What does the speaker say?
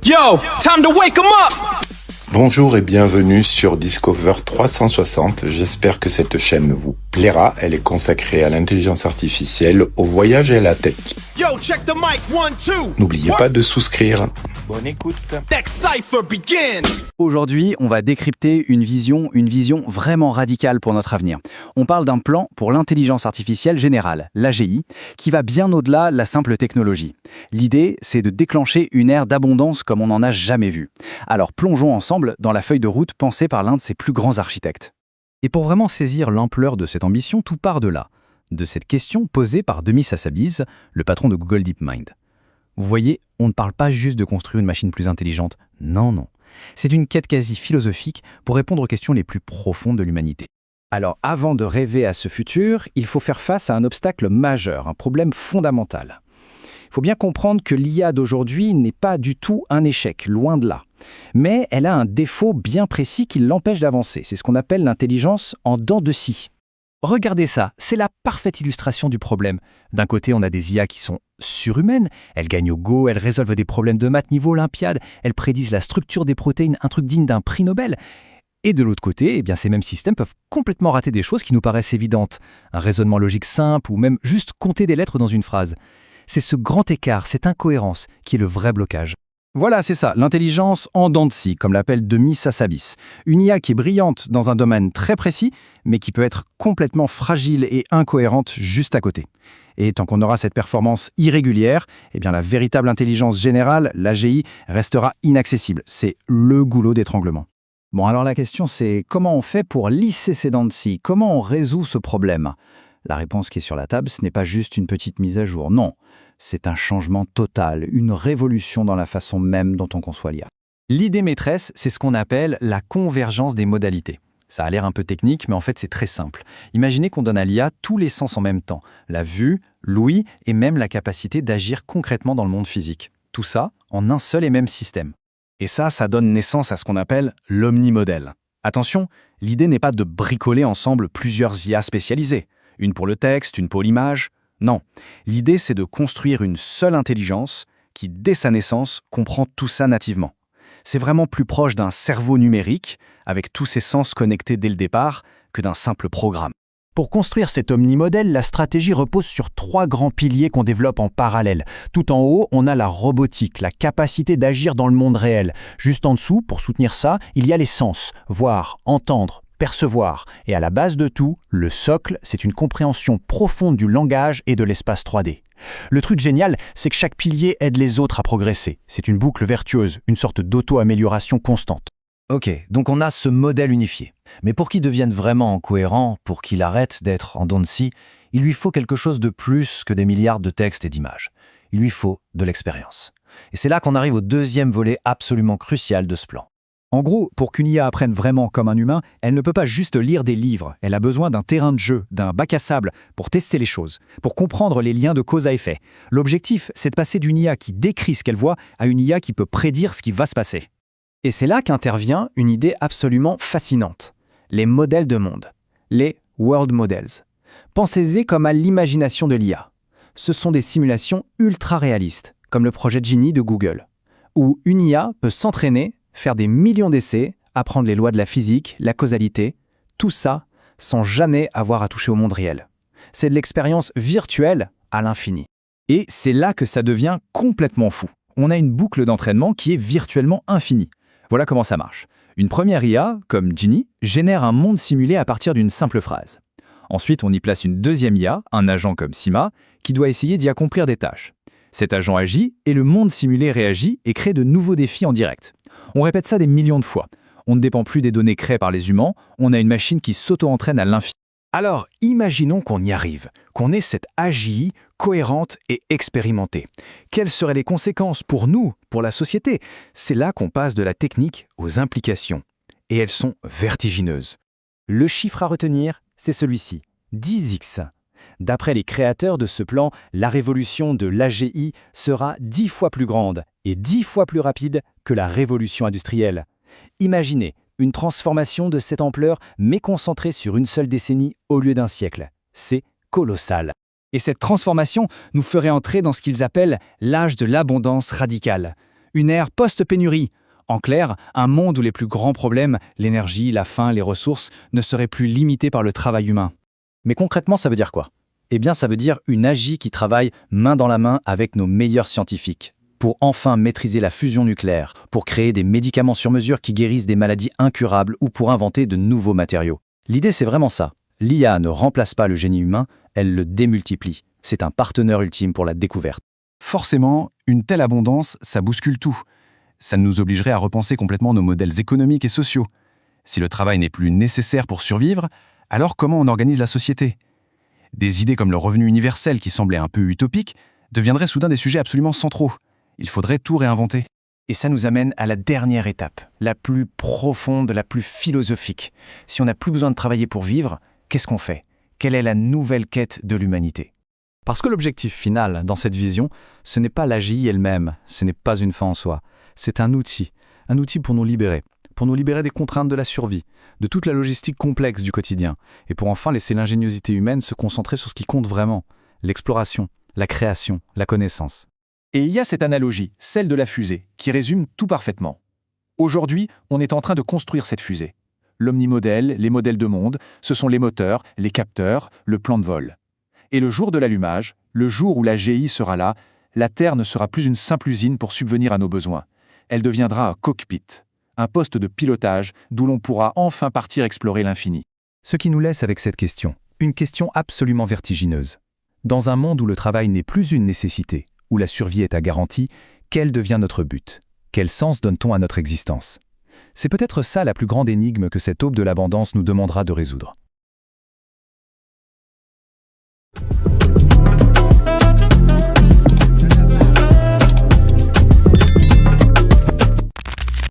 Yo, time to wake 'em up! Bonjour et bienvenue sur Discover 360. J'espère que cette chaîne vous plaira. Elle est consacrée à l'intelligence artificielle, au voyage et à la tech. Yo, check the mic, 1, 2. N'oubliez pas de souscrire. Bonne écoute. Next cipher begin. Aujourd'hui, on va décrypter une vision vraiment radicale pour notre avenir. On parle d'un plan pour l'intelligence artificielle générale, l'AGI, qui va bien au-delà de la simple technologie. L'idée, c'est de déclencher une ère d'abondance comme on n'en a jamais vu. Alors plongeons ensemble dans la feuille de route pensée par l'un de ses plus grands architectes. Et pour vraiment saisir l'ampleur de cette ambition, tout part de là, de cette question posée par Demis Hassabis, le patron de Google DeepMind. Vous voyez, on ne parle pas juste de construire une machine plus intelligente. Non. C'est une quête quasi philosophique pour répondre aux questions les plus profondes de l'humanité. Alors, avant de rêver à ce futur, il faut faire face à un obstacle majeur, un problème fondamental. Il faut bien comprendre que l'IA d'aujourd'hui n'est pas du tout un échec, loin de là. Mais elle a un défaut bien précis qui l'empêche d'avancer. C'est ce qu'on appelle l'intelligence en dents de scie. Regardez ça, c'est la parfaite illustration du problème. D'un côté, on a des IA qui sont surhumaines, elles gagnent au Go, elles résolvent des problèmes de maths niveau Olympiade, elles prédisent la structure des protéines, un truc digne d'un prix Nobel. Et de l'autre côté, ces mêmes systèmes peuvent complètement rater des choses qui nous paraissent évidentes. Un raisonnement logique simple ou même juste compter des lettres dans une phrase. C'est ce grand écart, cette incohérence qui est le vrai blocage. Voilà, c'est ça, l'intelligence en dents de scie, comme l'appelle Demis Hassabis. Une IA qui est brillante dans un domaine très précis, mais qui peut être complètement fragile et incohérente juste à côté. Et tant qu'on aura cette performance irrégulière, la véritable intelligence générale, l'AGI, restera inaccessible. C'est le goulot d'étranglement. Bon, alors la question c'est comment on fait pour lisser ces dents de scie? Comment on résout ce problème? La réponse qui est sur la table, ce n'est pas juste une petite mise à jour, non. C'est un changement total, une révolution dans la façon même dont on conçoit l'IA. L'idée maîtresse, c'est ce qu'on appelle la convergence des modalités. Ça a l'air un peu technique, mais en fait c'est très simple. Imaginez qu'on donne à l'IA tous les sens en même temps, la vue, l'ouïe et même la capacité d'agir concrètement dans le monde physique. Tout ça en un seul et même système. Et ça donne naissance à ce qu'on appelle l'omnimodèle. Attention, l'idée n'est pas de bricoler ensemble plusieurs IA spécialisées. Une pour le texte, une pour l'image. Non, l'idée c'est de construire une seule intelligence qui, dès sa naissance, comprend tout ça nativement. C'est vraiment plus proche d'un cerveau numérique, avec tous ses sens connectés dès le départ, que d'un simple programme. Pour construire cet omnimodèle, la stratégie repose sur 3 grands piliers qu'on développe en parallèle. Tout en haut, on a la robotique, la capacité d'agir dans le monde réel. Juste en dessous, pour soutenir ça, il y a les sens, voir, entendre, percevoir. Et à la base de tout, le socle, c'est une compréhension profonde du langage et de l'espace 3D. Le truc génial, c'est que chaque pilier aide les autres à progresser. C'est une boucle vertueuse, une sorte d'auto-amélioration constante. Ok, donc on a ce modèle unifié. Mais pour qu'il devienne vraiment cohérent, pour qu'il arrête d'être en dents de scie, il lui faut quelque chose de plus que des milliards de textes et d'images. Il lui faut de l'expérience. Et c'est là qu'on arrive au deuxième volet absolument crucial de ce plan. En gros, pour qu'une IA apprenne vraiment comme un humain, elle ne peut pas juste lire des livres. Elle a besoin d'un terrain de jeu, d'un bac à sable, pour tester les choses, pour comprendre les liens de cause à effet. L'objectif, c'est de passer d'une IA qui décrit ce qu'elle voit à une IA qui peut prédire ce qui va se passer. Et c'est là qu'intervient une idée absolument fascinante. Les modèles de monde. Les world models. Pensez-y comme à l'imagination de l'IA. Ce sont des simulations ultra réalistes, comme le projet Genie de Google, où une IA peut s'entraîner, faire des millions d'essais, apprendre les lois de la physique, la causalité, tout ça sans jamais avoir à toucher au monde réel. C'est de l'expérience virtuelle à l'infini. Et c'est là que ça devient complètement fou. On a une boucle d'entraînement qui est virtuellement infinie. Voilà comment ça marche. Une première IA, comme Genie, génère un monde simulé à partir d'une simple phrase. Ensuite, on y place une deuxième IA, un agent comme Sima, qui doit essayer d'y accomplir des tâches. Cet agent agit et le monde simulé réagit et crée de nouveaux défis en direct. On répète ça des millions de fois. On ne dépend plus des données créées par les humains, on a une machine qui s'auto-entraîne à l'infini. Alors, imaginons qu'on y arrive, qu'on ait cette AGI cohérente et expérimentée. Quelles seraient les conséquences pour nous, pour la société? C'est là qu'on passe de la technique aux implications. Et elles sont vertigineuses. Le chiffre à retenir, c'est celui-ci, 10x. D'après les créateurs de ce plan, la révolution de l'AGI sera 10 fois plus grande et 10 fois plus rapide que la révolution industrielle. Imaginez une transformation de cette ampleur, mais concentrée sur une seule décennie au lieu d'un siècle. C'est colossal. Et cette transformation nous ferait entrer dans ce qu'ils appellent l'âge de l'abondance radicale. une ère post-pénurie. En clair, un monde où les plus grands problèmes, l'énergie, la faim, les ressources, ne seraient plus limités par le travail humain. Mais concrètement, ça veut dire quoi? Eh bien, ça veut dire une AGI qui travaille main dans la main avec nos meilleurs scientifiques, pour enfin maîtriser la fusion nucléaire, pour créer des médicaments sur mesure qui guérissent des maladies incurables ou pour inventer de nouveaux matériaux. L'idée, c'est vraiment ça. L'IA ne remplace pas le génie humain, elle le démultiplie. C'est un partenaire ultime pour la découverte. Forcément, une telle abondance, ça bouscule tout. Ça nous obligerait à repenser complètement nos modèles économiques et sociaux. Si le travail n'est plus nécessaire pour survivre, alors comment on organise la société? Des idées comme le revenu universel qui semblaient un peu utopiques deviendraient soudain des sujets absolument centraux. Il faudrait tout réinventer. Et ça nous amène à la dernière étape, la plus profonde, la plus philosophique. Si on n'a plus besoin de travailler pour vivre, qu'est-ce qu'on fait? Quelle est la nouvelle quête de l'humanité? Parce que l'objectif final dans cette vision, ce n'est pas l'AGI elle-même, ce n'est pas une fin en soi. C'est un outil pour nous libérer des contraintes de la survie, de toute la logistique complexe du quotidien, et pour enfin laisser l'ingéniosité humaine se concentrer sur ce qui compte vraiment, l'exploration, la création, la connaissance. Et il y a cette analogie, celle de la fusée, qui résume tout parfaitement. Aujourd'hui, on est en train de construire cette fusée. L'omnimodèle, les modèles de monde, ce sont les moteurs, les capteurs, le plan de vol. Et le jour de l'allumage, le jour où la GI sera là, la Terre ne sera plus une simple usine pour subvenir à nos besoins. Elle deviendra un cockpit, un poste de pilotage d'où l'on pourra enfin partir explorer l'infini. Ce qui nous laisse avec cette question, une question absolument vertigineuse. Dans un monde où le travail n'est plus une nécessité, où la survie est à garantie, quel devient notre but? Quel sens donne-t-on à notre existence? C'est peut-être ça la plus grande énigme que cette aube de l'abondance nous demandera de résoudre.